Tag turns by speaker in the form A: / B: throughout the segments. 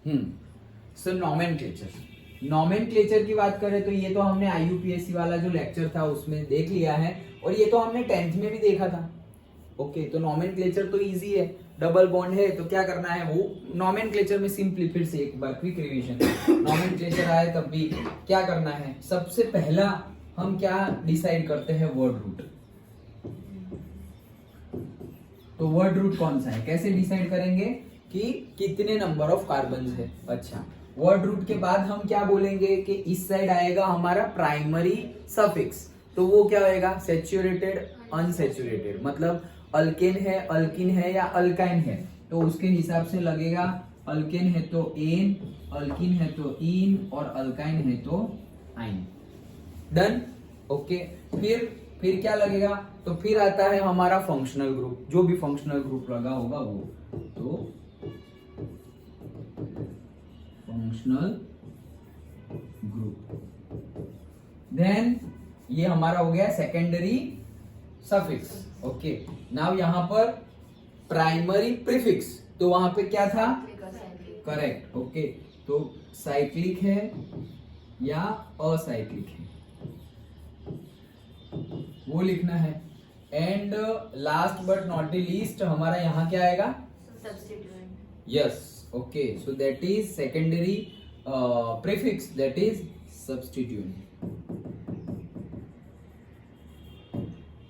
A: सो nomenclature की बात करें तो ये तो हमने IUPAC वाला जो लेक्चर था उसमें देख लिया है, और ये तो हमने 10th में भी देखा था। ओके, तो नॉमेनक्लेचर तो इजी है, डबल बॉन्ड है तो क्या करना है, वो नॉमेनक्लेचर में सिंपली फिर से एक बार क्विक रिवीजन, नॉमेनक्लेचर आए तब भी क्या करना है, सबसे पहला हम क्या डिसाइड करते हैं, वर्ड रूट। तो वर्ड रूट कौन सा है, कैसे डिसाइड करेंगे कि कितने नंबर ऑफ कार्बन है। अच्छा, वर्ड रूट के बाद हम क्या बोलेंगे कि इस साइड आएगा हमारा प्राइमरी सफिक्स, तो वो क्या होएगा, सैचुरेटेड अनसैचुरेटेड, मतलब अल्केन है या अल्काइन है, तो उसके हिसाब से लगेगा, अल्केन है तो एन, अल्किन है तो इन, और अल्काइन है तो आइन। डन। ओके, फिर क्या लगेगा, तो फिर आता है हमारा फंक्शनल ग्रुप, जो भी फंक्शनल ग्रुप लगा होगा वो, तो फंक्शनल ग्रुप। देन ये हमारा हो गया सेकेंडरी सफिक्स। ओके, नाउ यहां पर प्राइमरी प्रीफिक्स, तो वहां पे क्या था, करेक्ट। ओके, तो साइक्लिक है या असाइक्लिक है वो लिखना है। And last but not the least हमारा यहाँ क्या आएगा, substituent. Yes, okay, so that is secondary prefix, that is substituent.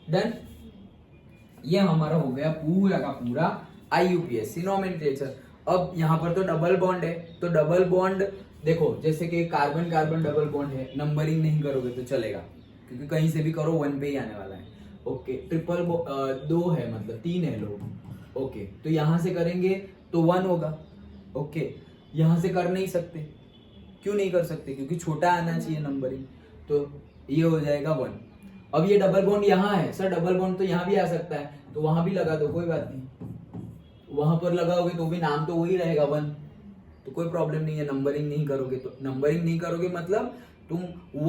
A: Done. ये हमारा हो गया पूरा का पूरा IUPAC नॉमेनक्लेचर। अब यहाँ पर तो डबल बॉन्ड है, तो डबल बॉन्ड देखो, जैसे कि कार्बन कार्बन डबल बॉन्ड है, नंबरिंग नहीं करोगे तो चलेगा, क्योंकि कहीं से भी करो 1 पे ही आने वाला है। ओके, ट्रिपल 2 है, मतलब 3 है लोग। ओके, तो यहां से करेंगे तो 1 होगा। ओके, यहां से कर नहीं सकते, क्यों नहीं कर सकते, क्योंकि छोटा आना चाहिए नंबरिंग, तो ये हो जाएगा 1। अब ये डबल बॉन्ड यहाँ है, सर डबल बॉन्ड तो यहाँ भी आ सकता है, तो वहां भी लगा दो, कोई बात नहीं, वहां पर लगाओगे तो भी नाम तो वही रहेगा 1, तो कोई प्रॉब्लम नहीं है। नंबरिंग नहीं करोगे तो, नंबरिंग नहीं करोगे मतलब तुम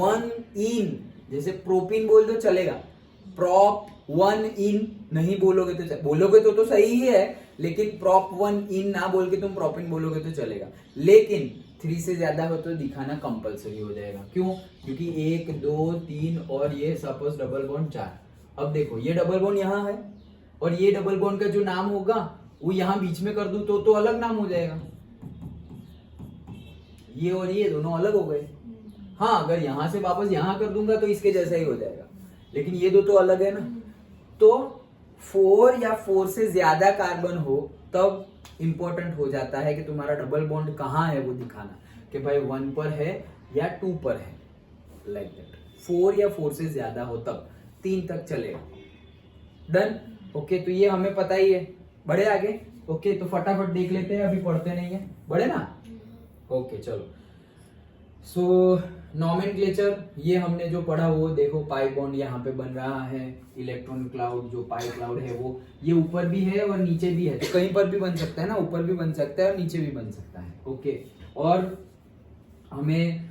A: 1 इन, जैसे प्रोपिन बोल दो चलेगा, प्रॉप 1 इन नहीं बोलोगे तो बोलोगे तो सही ही है, लेकिन प्रॉप 1 इन ना बोल के तुम प्रोपिन बोलोगे तो चलेगा, लेकिन 3 से ज्यादा हो तो दिखाना कंपलसरी हो जाएगा। क्यों, क्योंकि 1 2 3 और ये सपोज डबल बॉन्ड 4। अब देखो ये डबल बॉन्ड यहाँ है, और ये डबल बॉन्ड का जो नाम होगा वो यहाँ बीच में कर दूं तो अलग नाम हो जाएगा, ये और ये दोनों अलग हो गए। हाँ, अगर यहां से वापस यहां कर दूंगा तो इसके जैसा ही हो जाएगा, लेकिन ये दो तो अलग है ना। तो 4 या 4 से ज्यादा कार्बन हो तब इंपॉर्टेंट हो जाता है कि तुम्हारा डबल बॉन्ड कहाँ है वो दिखाना, कि भाई 1 पर है या 2 पर है, लाइक दैट। 4 या 4 से ज्यादा हो तब, 3 तक चलेगा। डन। ओके, तो ये हमें पता ही है। बढ़े आगे। ओके, तो फटाफट देख लेते हैं, अभी पढ़ते नहीं है, बढ़े ना। ओके, चलो। सो नॉमेनक्लेचर ये हमने जो पढ़ा वो देखो, पाई बॉन्ड यहाँ पे बन रहा है, इलेक्ट्रॉन क्लाउड जो पाई क्लाउड है वो ये ऊपर भी है और नीचे भी है, तो कहीं पर भी बन सकता है ना, ऊपर भी बन सकता है और नीचे भी बन सकता है। ओके, और हमें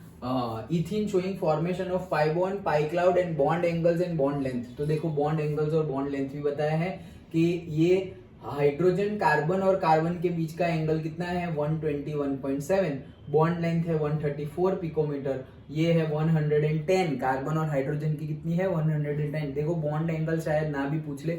A: ethene showing formation of pi bond, pi cloud and bond angles and bond length. तो देखो बॉन्ड एंगल्स और बॉन्ड लेंथ भी बताया है कि ये हाइड्रोजन कार्बन और कार्बन के बीच का एंगल कितना है, 121.7, बॉन्ड लेंथ है 134 पिकोमीटर, ये है 110, कार्बन और हाइड्रोजन की कितनी है 110। देखो बॉन्ड एंगल शायद ना भी पूछ ले,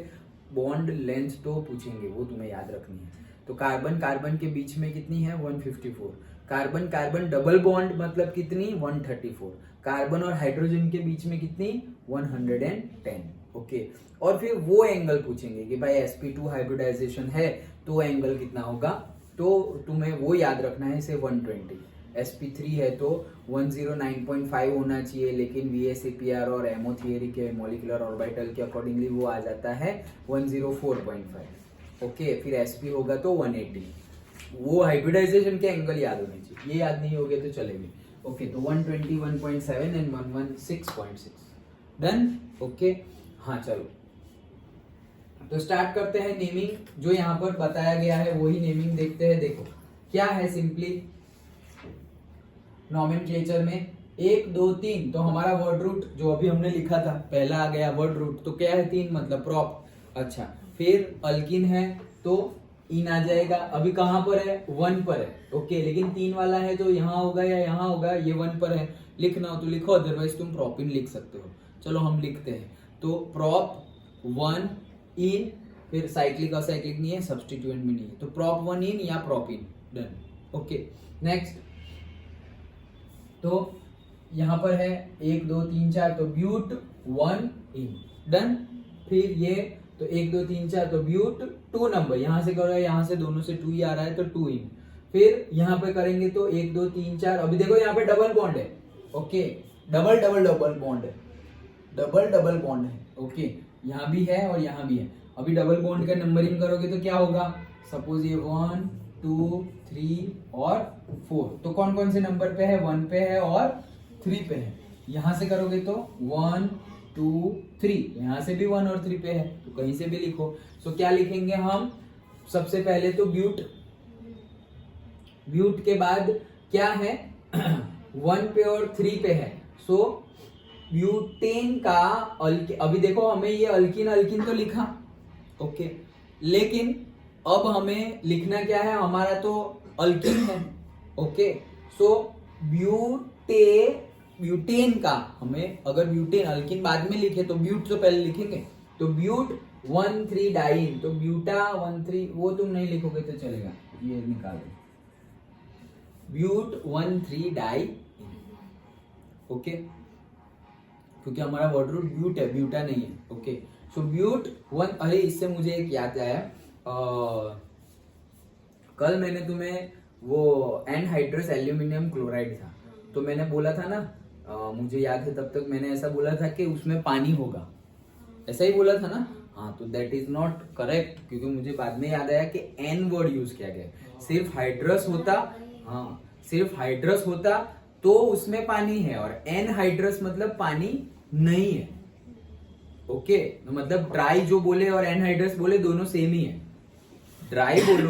A: बॉन्ड लेंथ तो पूछेंगे, वो तुम्हें याद रखनी है। तो कार्बन कार्बन के बीच में कितनी है 154, कार्बन कार्बन डबल बॉन्ड मतलब कितनी 134, कार्बन और हाइड्रोजन के बीच में कितनी 110। ओके, और फिर वो एंगल पूछेंगे कि भाई sp2 हाइब्रिडाइजेशन है तो एंगल कितना होगा, तो तुम्हें वो याद रखना है, इसे 120, sp3 है तो 109.5 होना चाहिए, लेकिन VSEPR और MO थियरी के मॉलिक्यूलर ऑर्बिटल के अकॉर्डिंगली वो आ जाता है 104.5। ओके, फिर sp होगा तो 180, वो हाइब्रिडाइजेशन के एंगल याद होने चाहिए, ये याद नहीं होगे तो चलेंगे। ओके, तो 121.7 एंड 116.6। डन। ओके, हाँ चलो, तो स्टार्ट करते हैं नेमिंग, जो यहाँ पर बताया गया है वही नेमिंग देखते हैं। देखो क्या है, सिंपली नॉमेनक्लेचर में 1 2 3, तो हमारा वर्ड रूट जो अभी हमने लिखा था पहला आ गया वर्ड रूट, तो क्या है 3 मतलब प्रॉप। अच्छा, फिर अल्किन है तो इन आ जाएगा। अभी कहाँ पर है, 1 पर है, ओके। लेकिन 3 वाला है तो यहाँ होगा या यहाँ होगा, ये 1 पर है। लिखना हो तो लिखो, अदरवाइज तुम प्रॉप इन लिख सकते हो। चलो हम लिखते हैं, तो प्रॉप 1 इन, फिर साइक्लिक असाइक्लिक नहीं है, सब्स्टिट्यूएंट में नहीं है, तो प्रॉप 1 इन या प्रॉप इन, डन, ओके। नेक्स्ट, तो यहाँ पर है 1 2 3 4, तो ब्यूट 1 इन, डन। फिर ये तो 1 2 3 4, तो ब्यूट 2 नंबर, यहां से करो, यहाँ से दोनों से 2 ही आ रहा है, तो 2 इन। फिर यहाँ पे करेंगे तो 1 2 3 4, अभी देखो यहाँ पे डबल बॉन्ड है, okay, double double double bond है, डबल डबल बॉन्ड है, ओके। यहाँ भी है और यहाँ भी है। अभी डबल बॉन्ड का नंबरिंग करोगे तो क्या होगा, सपोज ये 1 2 3 और 4, तो कौन कौन से नंबर पे है, 1 पे है और 3 पे है। यहां से करोगे तो 1 2 3, यहां से भी 1 और 3 पे है, तो कहीं से भी लिखो। सो क्या लिखेंगे हम, सबसे पहले तो ब्यूट, ब्यूट के बाद क्या है 1 पे और 3 पे है, सो ब्यूटेन का अभी देखो हमें ये अल्किन अल्किन तो लिखा, ओके, लेकिन अब हमें लिखना क्या है, हमारा तो अल्किन है, ओके। सो ब्यूटेन का हमें, अगर ब्यूटेन अल्किन बाद में लिखे तो ब्यूट तो पहले लिखेंगे, तो ब्यूट 1 3 डाइन, तो ब्यूटा 1 3, वो तुम नहीं लिखोगे तो चलेगा, ये निकालो, ब्यूट 1 3 डाई, ओके, क्योंकि हमारा वर्ड रूट ब्यूट है, ब्यूटा नहीं है, ओके। सो ब्यूट 1, अरे इससे मुझे एक याद आया, कल मैंने तुम्हें वो एनहाइड्रस एल्यूमिनियम क्लोराइड था, तो मैंने बोला था ना, मुझे याद है तब तक मैंने ऐसा बोला था कि उसमें पानी होगा, ऐसा ही बोला था ना, हाँ, तो दैट इज नॉट करेक्ट, क्योंकि मुझे बाद में याद आया कि एन वर्ड यूज किया गया, सिर्फ हाइड्रस होता, हाँ, सिर्फ हाइड्रस होता तो उसमें पानी है, और एनहाइड्रस मतलब पानी नहीं है, ओके। तो मतलब ड्राई जो बोले और एनहाइड्रस बोले दोनों सेम ही है। ड्राई बोलो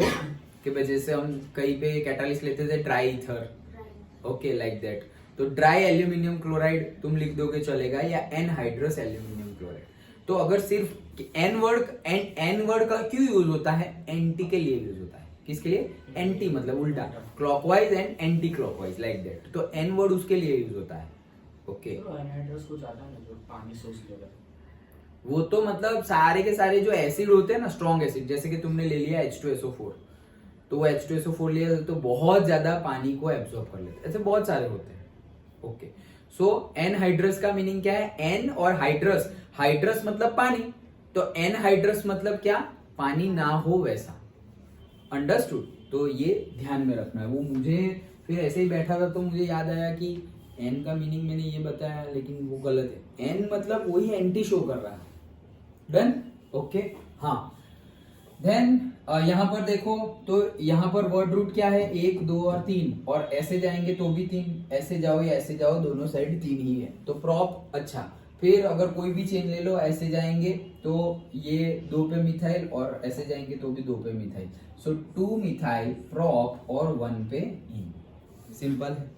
A: कि वजह से हम कहीं पे कैटालिस्ट लेते थे dry ether, okay, like that, तो ड्राई एल्यूमिनियम क्लोराइड तुम लिख दोगे चलेगा, या एनहाइड्रस एल्यूमिनियम क्लोराइड। तो अगर सिर्फ एन वर्ड का क्यों यूज होता है, एंटी के लिए यूज होता है, किसके लिए, एंटी मतलब उल्टा, clockwise and anti clockwise, like that, तो एन वर्ड उसके लिए यूज होता है, ओके।
B: एनहाइड्रस को ज्यादा मतलब पानी सोच लेगा,
A: वो तो मतलब सारे के सारे जो एसिड होते हैं ना, स्ट्रॉन्ग एसिड, जैसे कि तुमने ले लिया H2SO4, तो वो H2SO4 लिया तो बहुत ज्यादा पानी को एब्सॉर्ब कर लेते, ऐसे बहुत सारे होते हैं, ओके। सो एनहाइड्रस का मीनिंग क्या है, एन और हाइड्रस, हाइड्रस मतलब पानी, तो एनहाइड्रस मतलब क्या, पानी ना हो वैसा, अंडरस्टूड। तो ये ध्यान में रखना है। वो मुझे फिर ऐसे ही बैठा था तो मुझे याद आया कि एन का मीनिंग मैंने ये बताया, लेकिन वो गलत है, एन मतलब वही एंटी शो कर रहा है, डन, ओके, हाँ। देन यहाँ पर देखो, तो यहाँ पर वर्ड रूट क्या है, 1 2 और 3, और ऐसे जाएंगे तो भी 3, ऐसे जाओ या ऐसे जाओ, दोनों साइड 3 ही है, तो प्रॉप, अच्छा। फिर अगर कोई भी चेन ले लो, ऐसे जाएंगे तो ये 2 पे मिथाइल, और ऐसे जाएंगे तो भी 2 पे मिथाइल, सो 2 मिथाइल प्रॉप और 1 पे इन, सिंपल है,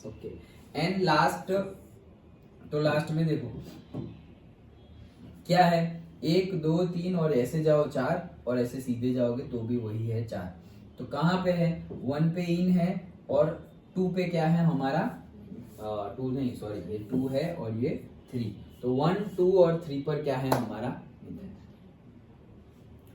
A: ओके। एंड लास्ट, तो लास्ट में देखो क्या है, 1 2 3 और ऐसे जाओ 4, और ऐसे सीधे जाओगे तो भी वही है 4, तो कहाँ पे है, 1 पे इन है, और 2 पे क्या है हमारा, 2 नहीं, सॉरी, ये 2 है और ये 3, तो 1 2 और 3 पर क्या है हमारा,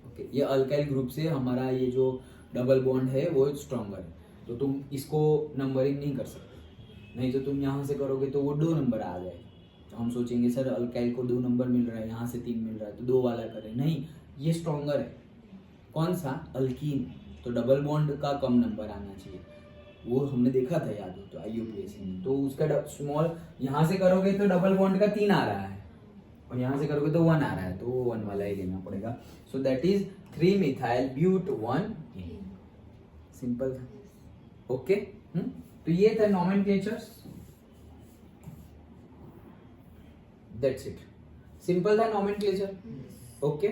A: ओके। ये अल्काइल ग्रुप से हमारा ये जो डबल बॉन्ड है वो स्ट्रॉन्गर है, तो तुम इसको नंबरिंग नहीं कर सकते, नहीं तो तुम यहाँ से करोगे तो वो 2 नंबर आ जाएगा, तो हम सोचेंगे सर अल्काइल को 2 नंबर मिल रहा है, यहाँ से 3 मिल रहा है, तो 2 वाला करें, नहीं, ये स्ट्रॉन्गर है, कौन सा, अल्कीन, तो डबल बॉन्ड का कम नंबर आना चाहिए, वो हमने देखा था, याद हो तो IUPAC में, तो उसका स्मॉल, यहाँ से करोगे तो डबल बॉन्ड का 3 आ रहा है, और यहाँ से करोगे तो 1 आ रहा है, तो वो 1 वाला ही लेना पड़ेगा, so that is 3 methyl but 1 ene, simple था, ओके। तो ये था नॉमेनक्लेचर्स, दैट्स इट, सिंपल था नॉमेनक्लेचर, ओके।